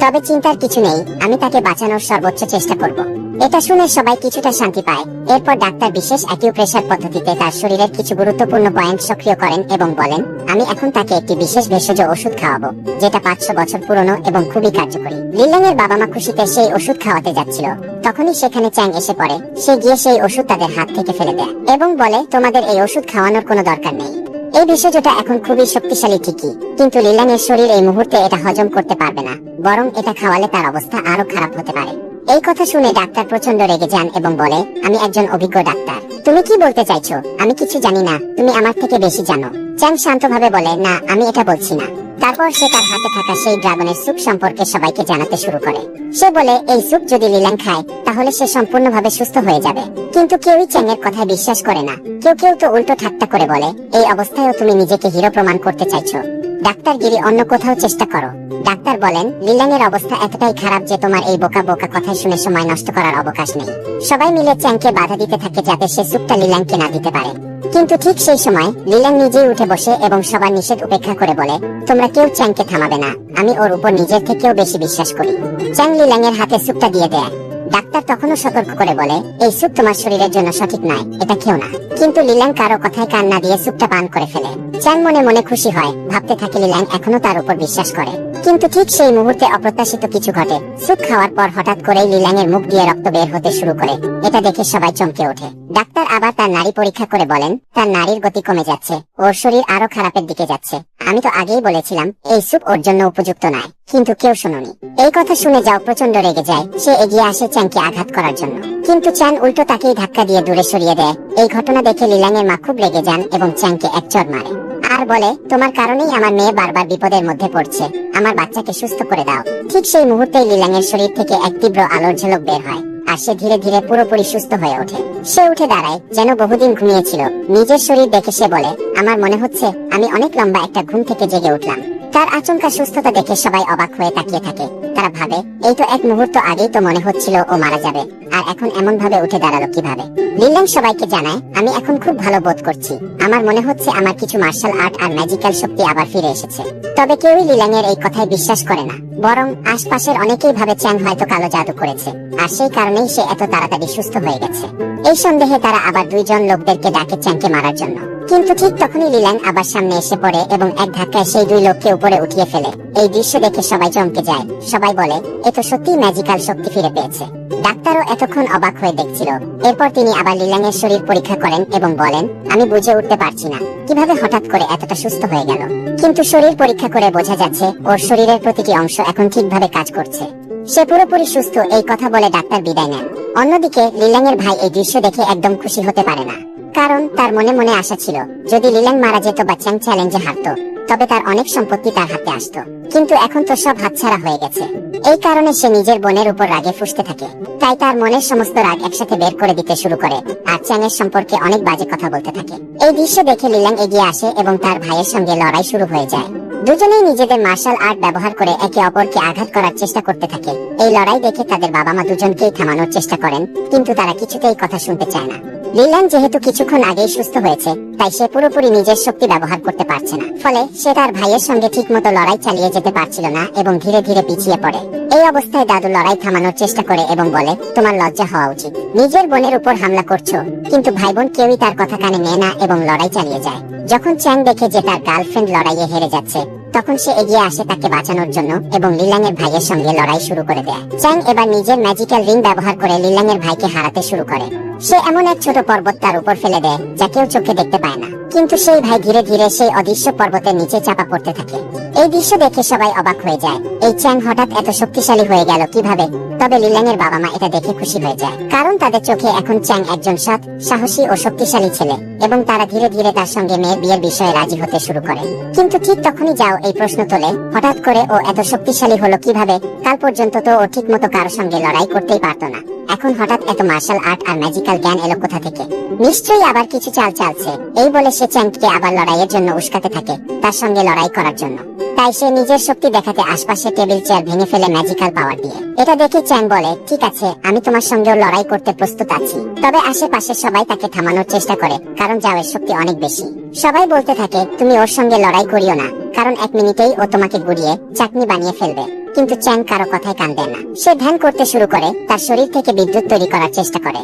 তবে চিন্তার কিছু নেই, আমি তাকে বাঁচানোর সর্বোচ্চ চেষ্টা করব। এটা শুনে সবাই কিছুটা শান্তি পায়। এরপর ডাক্তার বিশেষ অ্যাকিউপ্রেশার পদ্ধতিতে তার শরীরের কিছু গুরুত্বপূর্ণ পয়েন্ট সক্রিয় করেন এবং বলেন, আমি এখন তাকে একটি বিশেষ ভেষজ ওষুধ খাওয়াবো, যেটা 500 বছর পুরনো এবং খুবই কার্যকরী। লিলাং এর বাবা মা খুশিতে সেই ওষুধ খাওয়াতে যাচ্ছিল, তখনই সেখানে চ্যাং এসে পড়ে। সে গিয়ে সেই ওষুধ তাদের হাত থেকে ফেলে দেয় এবং বলে, তোমাদের এই ওষুধ খাওয়ানোর কোনো দরকার নেই। এই ভেষজটা এখন খুবই শক্তিশালী ঠিকই, কিন্তু লিলাং এর শরীর এই মুহূর্তে এটা হজম করতে পারবে না, বরং এটা খাওয়ালে তার অবস্থা আরো খারাপ হতে পারে। এই কথা শুনে ডাক্তার প্রচন্ড রেগে যান এবং বলে, আমি একজন অভিজ্ঞ ডাক্তার, তুমি কি বলতে চাইছো? আমি কিছু জানি না, তুমি আমার থেকে বেশি জানো। চ্যাং শান্তভাবে বলে, না আমি এটা বলছি না। তারপর সে তার হাতে থাকা সেই ড্রাগনের স্যুপ সম্পর্কে সবাইকে জানাতে শুরু করে। সে বলে, এই স্যুপ যদি লিলাং খায় তাহলে সে সম্পূর্ণভাবে সুস্থ হয়ে যাবে। কিন্তু কেউই চ্যাং এর কথায় বিশ্বাস করে না। কেউ কেউ তো উল্টো ঠাট্টা করে বলে, এই অবস্থায়ও তুমি নিজেকে হিরো প্রমাণ করতে চাইছো? ডাক্তারগিরি অন্য কোথাও চেষ্টা করো। ডাক্তার বলেন, লিলাং এর অবস্থা এতটাই খারাপ যে তোমার এই বোকা বোকা কথা শুনে সময় নষ্ট করার অবকাশ নেই। সবাই মিলে চ্যাংকে বাধা দিতে থাকে যাতে সে স্যুপটা লিলাংকে না দিতে পারে। কিন্তু ঠিক সেই সময় লিলাং নিজেই উঠে বসে এবং সবার নিষেধ উপেক্ষা করে বলে, তোমরা কেউ চ্যাংকে থামাবে না, আমি ওর উপর নিজের থেকেও বেশি বিশ্বাস করি। চ্যাং লিলাং এর হাতে স্যুপটা দিয়ে দেয়। ডাক্তার তখনও সতর্ক করে বলে, এই স্যুপ তোমার শরীরের জন্য সঠিক নয়, এটা খেও না। কিন্তু লিলাং কারো কথায় কান না দিয়ে স্যুপটা পান করে ফেলে। চ্যাং মনে মনে খুশি হয়, ভাবতে থাকে লিলাং এখনো তার উপর বিশ্বাস করে। কিন্তু ঠিক সেই মুহূর্তে অপ্রত্যাশিত কিছু ঘটে। স্যুপ খাওয়ার পর হঠাৎ করেই লিলাং এর মুখ দিয়ে রক্ত বের হতে শুরু করে। এটা দেখে সবাই চমকে ওঠে। ডাক্তার আবার তার নাড়ি পরীক্ষা করে বলেন, তার নাড়ির গতি কমে যাচ্ছে, ওর শরীর আরো খারাপের দিকে যাচ্ছে। আমি তো আগেই বলেছিলাম এই স্যুপ ওর জন্য উপযুক্ত নয়, কিন্তু কেউ শোনেনি। এই কথা শুনে যাও প্রচন্ড রেগে যায়। সে এগিয়ে আসে চ্যাংকে আঘাত করার জন্য, কিন্তু চ্যাং উল্টো তাকেই ধাক্কা দিয়ে দূরে সরিয়ে দেয়। এই ঘটনা দেখে লিলাং এর মা খুব রেগে যান এবং চ্যাংকে এক চড় মারে আর বলে, তোমার কারণেই আমার মেয়ে বারবার বিপদের মধ্যে পড়ছে, আমার বাচ্চাকে সুস্থ করে দাও। ঠিক সেই মুহূর্তেই লিলাং এর শরীর থেকে এক তীব্র আলোর ঝলক বের হয়, আর সে ধীরে ধীরে পুরোপুরি সুস্থ হয়ে ওঠে। সে উঠে দাঁড়ায়, যেন বহুদিন ঘুমিয়েছিল। নিজের শরীর দেখে সে বলে, আমার মনে হচ্ছে আমি অনেক লম্বা একটা ঘুম থেকে জেগে উঠলাম। তার আচমকা সুস্থতা দেখে সবাই অবাক হয়ে তাকিয়ে থাকে। তারা ভাবে, এই তো এক মুহূর্ত আগেই তো মনে হচ্ছিল ও মারা যাবে, আর এখন এমন ভাবে উঠে দাঁড়ালো কিভাবে? লিলাং সবাইকে জানায়, আমি এখন খুব ভালো বোধ করছি, আমার মনে হচ্ছে আমার কিছু মার্শাল আর্ট আর ম্যাজিক্যাল শক্তি আবার ফিরে এসেছে। তবে কেউই লিলাং এর এই কথায় বিশ্বাস করে না, বরং আশপাশের অনেকেই ভাবে চ্যাং হয়তো কালো জাদু করেছে, আর সেই কারণেই সে এত তাড়াতাড়ি সুস্থ হয়ে গেছে। এই সন্দেহে তারা আবার দুইজন লোকদেরকে ডাকে চ্যাংকে মারার জন্য। কিন্তু ঠিক তখনই লিল্যাং আবার সামনে এসে পড়ে এবং এক ধাক্কায় সেই দুই লোককে উপরে উঠিয়ে ফেলে। এই দৃশ্য দেখে সবাই চমকে যায়। সবাই বলে এ তো সত্যি ম্যাজিক্যাল শক্তি ফিরে পেয়েছে। ডাক্তারও এতক্ষণ অবাক হয়ে দেখছিল। এরপর তিনি আবার লিল্যাং এর শরীর পরীক্ষা করেন এবং বলেন, আমি বুঝে উঠতে পারছি না কিভাবে হঠাৎ করে এতটা সুস্থ হয়ে গেল, কিন্তু শরীর পরীক্ষা করে বোঝা যাচ্ছে ওর শরীরের প্রতিটি অংশ এখন ঠিকভাবে কাজ করছে। সে পুরোপুরি সুস্থ। এই কথা বলে ডাক্তার বিদায় নেন। অন্যদিকে লিল্যাং এর ভাই এই দৃশ্য দেখে একদম খুশি হতে পারে না, কারণ তার মনে মনে আশা ছিল যদি লিল্যাং মারা যেত বা চ্যাং চ্যালেঞ্জে হারতো তবে তার অনেক সম্পত্তি তার হাতে আসতো, কিন্তু এখন তো সব হাতছাড়া হয়ে গেছে। এই কারণে সে নিজের বোনের উপর রাগে ফুঁসতে থাকে। তাই তার মনের সমস্ত রাগ একসাথে বের করে দিতে শুরু করে আর চ্যাং এর সম্পর্কে অনেক বাজে কথা বলতে থাকে। এই দৃশ্য দেখে লিল্যাং এগিয়ে আসে এবং তার ভাইয়ের সঙ্গে লড়াই শুরু হয়ে যায়। দুজনেই নিজেদের মার্শাল আর্ট ব্যবহার করে একে অপরকে আঘাত করার চেষ্টা করতে থাকে। এই লড়াই দেখে তাদের বাবা মা দুজনকেই থামানোর চেষ্টা করেন, কিন্তু তারা কিছুতেই কথা শুনতে চায় না। লিল্যাং যেহেতু কিছুক্ষণ আগেই সুস্থ হয়েছে, তাই সে পুরোপুরি নিজের শক্তি ব্যবহার করতে পারছে না। ফলে সে তার ভাইয়ের সঙ্গে ঠিকমতো লড়াই চালিয়ে যেতে পারছিল না এবং ধীরে ধীরে পিছিয়ে পড়ে। এই অবস্থায় দাদু লড়াই থামানোর চেষ্টা করে এবং বলে, তোমার লজ্জা হওয়া উচিত, নিজের বোনের উপর হামলা করছো। কিন্তু ভাই বোন কেউই তার কথা কানে নেয় না এবং লড়াই চালিয়ে যায়। যখন চ্যাং দেখে যে তার গার্লফ্রেন্ড লড়াইয়ে হেরে যাচ্ছে, তখন সে এগিয়ে আসে তাকে বাঁচানোর জন্য এবং লিল্যাং এর ভাইয়ের সঙ্গে লড়াই শুরু করে দেয়। চ্যাং এবার নিজের ম্যাজিক্যাল রিং ব্যবহার করে লিল্যাং এর ভাইকে হারাতে শুরু করে। সে এমন এক ছোট পর্বত তার উপর ফেলে দেয় যা কেউ চোখে দেখতে পায় না, কিন্তু সেই ভাই ধীরে ধীরে সেই অদৃশ্য পর্বতের নিচে চাপা পড়তে থাকে। এই দৃশ্য দেখে সবাই অবাক হয়ে যায়। এই চ্যাং হঠাৎ এত শক্তিশালী হয়ে গেল কিভাবে? তবে লিল্যাং এর বাবা মা এটা দেখে খুশি হয়ে যায়, কারণ তাদের চোখে এখন চ্যাং একজন সৎ, সাহসী ও শক্তিশালী ছেলে এবং তারা ধীরে ধীরে তার সঙ্গে মেয়ের বিয়ের বিষয়ে রাজি হতে শুরু করে। কিন্তু ঠিক তখনই যাও এই প্রশ্ন তোলে, হঠাৎ করে ও এত শক্তিশালী হলো কিভাবে? কাল পর্যন্ত তো ও ঠিক মতো কারোর সঙ্গে লড়াই করতেই পারতো না, এখন হঠাৎ এত মার্শাল আর্ট আর ম্যাজিক্যাল জ্ঞান এলো কোথা থেকে? নিশ্চয়ই আবার কিছু চাল চালছে। এই বলে সে চ্যাংকে আবার লড়াইয়ের জন্য উস্কাতে থাকে, তার সঙ্গে লড়াই করার জন্য। তাই সে নিজের শক্তি দেখাতে আশপাশে টেবিল চেয়ার ভেঙে ফেলে ম্যাজিক্যাল পাওয়ার দিয়ে। এটা দেখে চ্যাং বলে, ঠিক আছে, আমি তোমার সঙ্গেও লড়াই করতে প্রস্তুত আছি। তবে আশেপাশে সবাই তাকে থামানোর চেষ্টা করে, কারণ জাওয়ের শক্তি অনেক বেশি। সবাই বলতে থাকে, তুমি ওর সঙ্গে লড়াই করিও না, কারণ এক মিনিটেই ও তোমাকে গুড়িয়ে চাটনি বানিয়ে ফেলবে। কিন্তু চ্যাং কারো কথায় কান দেয় না। সে ধ্যান করতে শুরু করে, তার শরীর থেকে বিদ্যুৎ তৈরি করার চেষ্টা করে।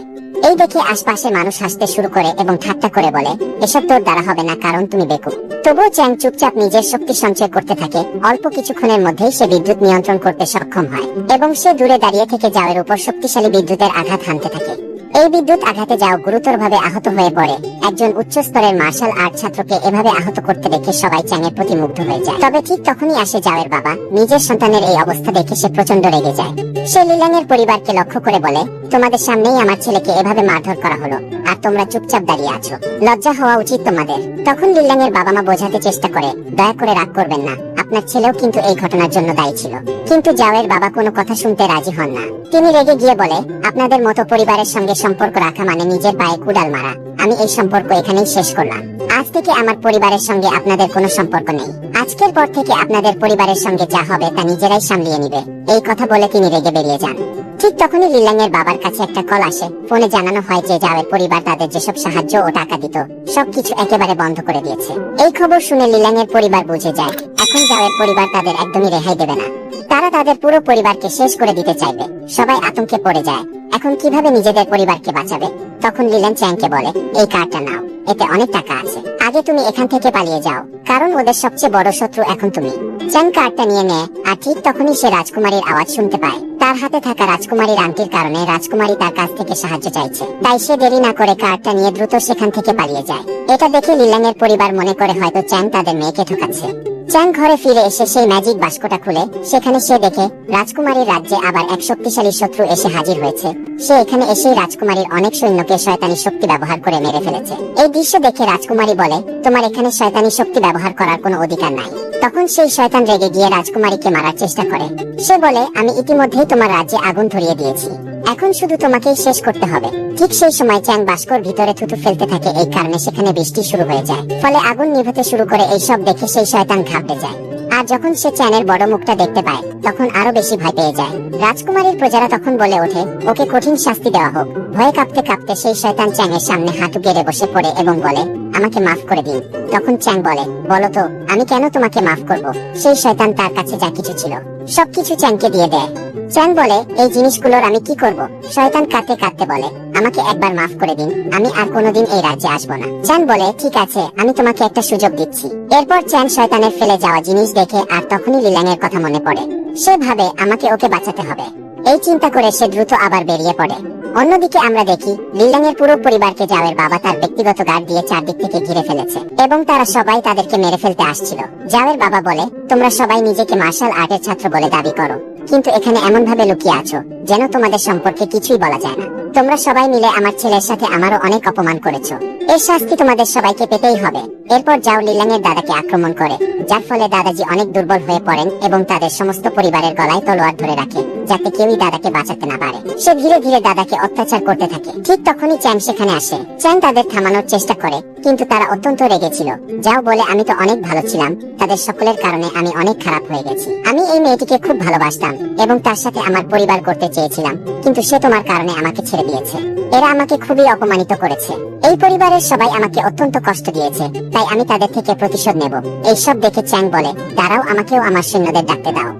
এই দেখে আশপাশে মানুষ হাসতে শুরু করে এবং ঠাট্টা করে বলে, এসব তোর দ্বারা হবে না, কারণ তুমি বেকুব। তবুও চ্যাং চুপচাপ নিজের শক্তি সঞ্চয় করতে থাকে। অল্প কিছুক্ষণের মধ্যেই সে বিদ্যুৎ নিয়ন্ত্রণ করতে সক্ষম হয় এবং সে দূরে দাঁড়িয়ে থেকে জাওয়ের উপর শক্তিশালী বিদ্যুতের আঘাত হানতে থাকে। এই বিদ্যুৎ আঘাতে যাও গুরুতরভাবে আহত হয়ে পড়ে। একজন উচ্চ স্তরের মার্শাল আর্ট ছাত্রকে এভাবে আহত করতে দেখে সবাই চ্যাংয়ের প্রতি মুগ্ধ হয়ে যায়। তবে ঠিক তখনই আসে জাওয়ের বাবা। নিজের সন্তানের এই অবস্থা দেখে সে প্রচন্ড রেগে যায়। সে লিল্যাং এর পরিবারকে লক্ষ্য করে বলে, তোমাদের সামনেই আমার ছেলেকে এভাবে মারধর করা হলো আর তোমরা চুপচাপ দাঁড়িয়ে আছো, লজ্জা হওয়া উচিত তোমাদের। তখন লিল্যাং এর বাবা মা বোঝাতে চেষ্টা করে, দয়া করে রাগ করবেন না, আপনার ছেলেও কিন্তু এই ঘটনার জন্য দায়ী ছিল। কিন্তু জাওয়ের বাবা কোনো কথা শুনতে রাজি হন না। তিনি রেগে গিয়ে বলে, আপনাদের মতো পরিবারের সঙ্গে সম্পর্ক রাখা মানে নিজের পায়ে কুড়াল মারা। আমি এই সম্পর্ক এখানেই শেষ করলাম। আজ থেকে আমার পরিবারের সঙ্গে আপনাদের কোনো সম্পর্ক নেই। আজকের পর থেকে আপনাদের পরিবারের সঙ্গে যা হবে তা নিজেরাই সামলিয়ে নিবে। এই কথা বলে তিনি রেগে বেরিয়ে যান। ঠিক তখনই লিল্যাং এর বাবার কাছে একটা কল আসে। ফোনে জানানো হয় যে জাওয়ের পরিবার তাদের যেসব সাহায্য ও টাকা দিত সবকিছু একেবারে বন্ধ করে দিয়েছে। এই খবর শুনে লিল্যাং এর পরিবার বুঝে যায় এখন জাওয়ের পরিবার তাদের একদমই রেহাই দেবে না। তারা তাদের পুরো পরিবারকে শেষ করে দিতে চাইবে। সবাই আতঙ্কে পড়ে যায়, এখন কিভাবে নিজেদের পরিবারকে বাঁচাবে। তখন লিল্যাং চ্যাংকে বলে, এই কার্ডটা নাও, এতে অনেক টাকা আছে। আগে তুমি এখান থেকে পালিয়ে যাও, কারণ ওদের সবচেয়ে বড় শত্রু এখন তুমি। চ্যাং কার্ডটা নিয়ে নেয় আর ঠিক তখনই সে রাজকুমারীর আওয়াজ শুনতে পায়। তার হাতে থাকা রাজকুমারীর আংটির কারণে রাজকুমারী তার কাছ থেকে সাহায্য চাইছে। তাই সে দেরি না করে কার্ডটা নিয়ে দ্রুত সেখান থেকে পালিয়ে যায়। এটা দেখে লিল্যাং এর পরিবার মনে করে হয়তো চ্যাং তাদের মেয়েকে ঠকাচ্ছে। চ্যাং ঘরে ফিরে এসে সেই ম্যাজিক বাস্কটা খুলে সেখানে সে দেখে রাজকুমারীর রাজ্যে আবার এক শক্তিশালী শত্রু এসে হাজির হয়েছে। সে এখানে এসেই রাজকুমারীর অনেক সৈন্যকে শয়তানি শক্তি ব্যবহার করে মেরে ফেলেছে। এই দৃশ্য দেখে রাজকুমারী বলে, তোমার এখানে শয়তানি শক্তি ব্যবহার করার কোনো অধিকার নাই। তখন সেই শয়তান রেগে গিয়ে রাজকুমারীকে মারার চেষ্টা করে। সে বলে, আমি ইতিমধ্যেই তোমার রাজ্যে আগুন ধরিয়ে দিয়েছি, এখন শুধু তোমাকেই শেষ করতে হবে। ঠিক সেই সময় চ্যাং বাস্কর ভিতরে থুতু ফেলতে থাকে। এই কারণে সেখানে বৃষ্টি শুরু হয়ে যায়, ফলে আগুন নিভতে শুরু করে। এই সব দেখে সেই শয়তান ঘাবড়ে যায়। আর যখন সে চ্যানের বড় মুখটা দেখতে পায় তখন আরো বেশি ভয় পেয়ে যায়। রাজকুমারীর প্রজারা তখন বলে ওঠে, ওকে কঠিন শাস্তি দেওয়া হোক। ভয়ে কাঁপতে কাঁপতে সেই শয়তান চ্যাংয়ের সামনে হাঁটু গেড়ে বসে পড়ে এবং বলে, আমাকে মাফ করে দিন। তখন চ্যাং বলে, বলো তো আমি কেন তোমাকে মাফ করব? সেই শয়তান তার কাছে যা কিছু ছিল সবকিছু চ্যাংকে দিয়ে দেয়। চ্যাং বলে, এই জিনিসগুলোর আমি কি করব? শয়তান কাঁদতে কাঁদতে বলে, আমাকে একবার মাফ করে দিন, আমি আর কোনোদিন এই রাজ্যে আসবো না। চ্যাং বলে, ঠিক আছে, আমি তোমাকে একটা সুযোগ দিচ্ছি। এরপর চ্যাং শয়তানের ফেলে যাওয়া জিনিস দেখে আর তখনই লিল্যাং এর কথা মনে পড়ে। সে ভাবে আমাকে ওকে বাঁচাতে হবে। এই চিন্তা করে সে দ্রুত আবার বেরিয়ে পড়ে। অন্যদিকে আমরা দেখি লিল্যাং এর পুরো পরিবারকে জাওয়ের বাবা তার ব্যক্তিগত গার্ড দিয়ে চারদিক থেকে ঘিরে ফেলেছে এবং তারা সবাই তাদেরকে মেরে ফেলতে আসছিল। জাওয়ের বাবা বলে, তোমরা সবাই নিজেকে মার্শাল আর্টের ছাত্র বলে দাবি করো, কিন্তু এখানে এমন ভাবে লুকিয়ে আছো যেন তোমাদের সম্পর্কে কিছুই বলা যায় না। তোমরা সবাই মিলে আমার ছেলের সাথে আমারও অনেক অপমান করেছো, এর শাস্তি তোমাদের সবাইকে পেতেই হবে। এরপর জাও লিল্যাং এর দাদাকে আক্রমণ করে, যার ফলে দাদাজি অনেক দুর্বল হয়ে পড়েন এবং তাদের সমস্ত পরিবারের গলায় তলোয়ার ধরে রাখে যাতে কেউই দাদাকে বাঁচাতে না পারে। সে ধীরে ধীরে দাদাকে অত্যাচার করতে থাকে। ঠিক তখনই চ্যাং সেখানে আসে। চ্যাং তাদের থামানোর চেষ্টা করে, কিন্তু তারা অত্যন্ত রেগেছিল। যাও বলে, আমি তো অনেক ভালো ছিলাম, তাদের সকলের কারণে আমি অনেক খারাপ হয়ে গেছি। আমি এই মেয়েটিকে খুব ভালোবাসতাম এবং তার সাথে আমার পরিবার করতে চেয়েছিলাম, কিন্তু সে তোমার কারণে আমাকে ছেড়ে দিয়েছে। এরা আমাকে খুবই অপমানিত করেছে। এই পরিবারের সবাই আমাকে অত্যন্ত কষ্ট দিয়েছে, তাই আমি তাদের থেকে প্রতিশোধ নেব। এইসব দেখে চ্যাং বলে, দাঁড়াও, আমাকেও আমার সৈন্যদের ডাকতে দাও।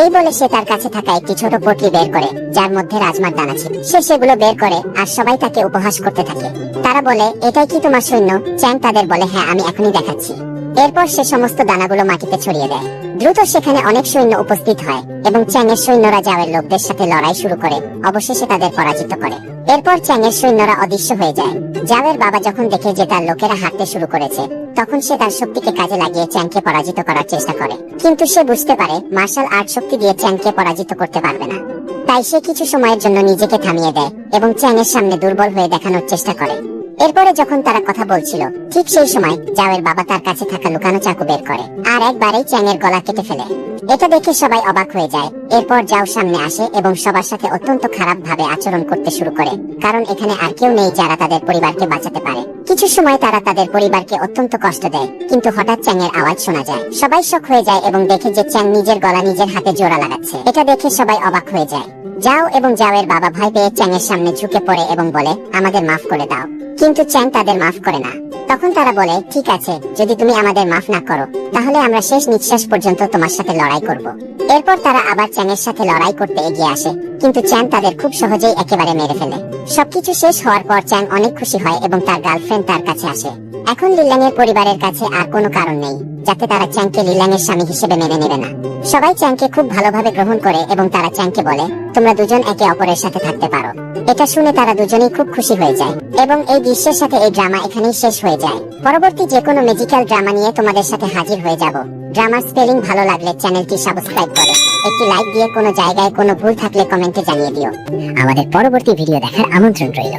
এই বলে সে তার কাছে থাকা একটি ছোট পটলি বের করে, যার মধ্যে রাজমার দানা ছিল। সে সেগুলো বের করে আর সবাই তাকে উপহাস করতে থাকে। তারা বলে, এটাই কি তোমার সৈন্য? চ্যাং তাদের বলে, হ্যাঁ, আমি এখনই দেখাচ্ছি। এরপর সে সমস্ত দানাগুলো মাটিতে ছড়িয়ে দেয়। দ্রুত সেখানে অনেক সৈন্য উপস্থিত হয় এবং চ্যাং এর সৈন্যরা জাওয়ের লোকদের সাথে লড়াই শুরু করে। অবশেষে তাদের পরাজিত করে। এরপর চ্যাং এর সৈন্যরা অদৃশ্য হয়ে যায়। জাওয়ের বাবা যখন দেখে যে তার লোকেরা হাঁটতে শুরু করেছে, তখন সে তার শক্তিকে কাজে লাগিয়ে চ্যাংকে পরাজিত করার চেষ্টা করে। কিন্তু সে বুঝতে পারে মার্শাল আর্ট শক্তি দিয়ে চ্যাংকে পরাজিত করতে পারবে না। তাই সে কিছু সময়ের জন্য নিজেকে থামিয়ে দেয় এবং চ্যাং এর সামনে দুর্বল হয়ে দেখানোর চেষ্টা করে। এরপরে যখন তারা কথা বলছিল, ঠিক সেই সময় জাওয়ের বাবা তার কাছে থাকা লুকানো চাকু বের করে আর একবারেই চ্যাং এর গলা কেটে ফেলে। এটা দেখে সবাই অবাক হয়ে যায়। এরপর জাও সামনে আসে এবং সবার সাথে অত্যন্ত খারাপ ভাবে আচরণ করতে শুরু করে, কারণ এখানে আর কেউ নেই যারা তাদের পরিবারকে বাঁচাতে পারে। কিছু সময় তারা তাদের পরিবারকে অত্যন্ত কষ্ট দেয়, কিন্তু হঠাৎ চ্যাং এর আওয়াজ শোনা যায়। সবাই শক হয়ে যায় এবং দেখে যে চ্যাং নিজের গলা নিজের হাতে জোড়া লাগাচ্ছে। এটা দেখে সবাই অবাক হয়ে যায়। জাও এবং জাওয়ের বাবা ভয় পেয়ে চ্যাং এর সামনে ঝুঁকে পড়ে এবং বলে, আমাদের মাফ করে দাও। কিন্তু চ্যাং তাদের মাফ করে না। তখন তারা বলে, ঠিক আছে, যদি তুমি আমাদের মাফ না করো, তাহলে আমরা শেষ নিঃশ্বাস পর্যন্ত তোমার সাথে লড়াই করব। এরপর তারা আবার চ্যাং এর সাথে লড়াই করতে এগিয়ে আসে, কিন্তু চ্যাং তাদের খুব সহজেই একেবারে মেরে ফেলে। সবকিছু শেষ হওয়ার পর চ্যাং অনেক খুশি হয় এবং তার গার্লফ্রেন্ড তার কাছে আসে। এখন লিল্যাং এর পরিবারের কাছে আর কোনো কারণ নেই যাতে তারা চ্যাংকে লিল্যাং এর স্বামী হিসেবে মেনে নেবে না। সবাই চ্যাংকে খুব ভালোভাবে গ্রহণ করে এবং তারা চ্যাংকে বলে, তোমরা দুজন একে অপরের সাথে থাকতে পারো। এটা শুনে তারা দুজনেই খুব খুশি হয়ে যায় এবং এই দৃশ্যের সাথে এই ড্রামা এখানেই শেষ হয়ে যায়। পরবর্তী যে কোনো ম্যাজিক্যাল ড্রামা নিয়ে তোমাদের সাথে হাজির হয়ে যাব। ড্রামার স্পেলিং ভালো লাগলে চ্যানেলটি সাবস্ক্রাইব করে একটি লাইক দিয়ে কোনো জায়গায় কোনো ভুল থাকলে কমেন্টে জানিয়ে দিও। আমাদের পরবর্তী ভিডিও দেখার আমন্ত্রণ রইল।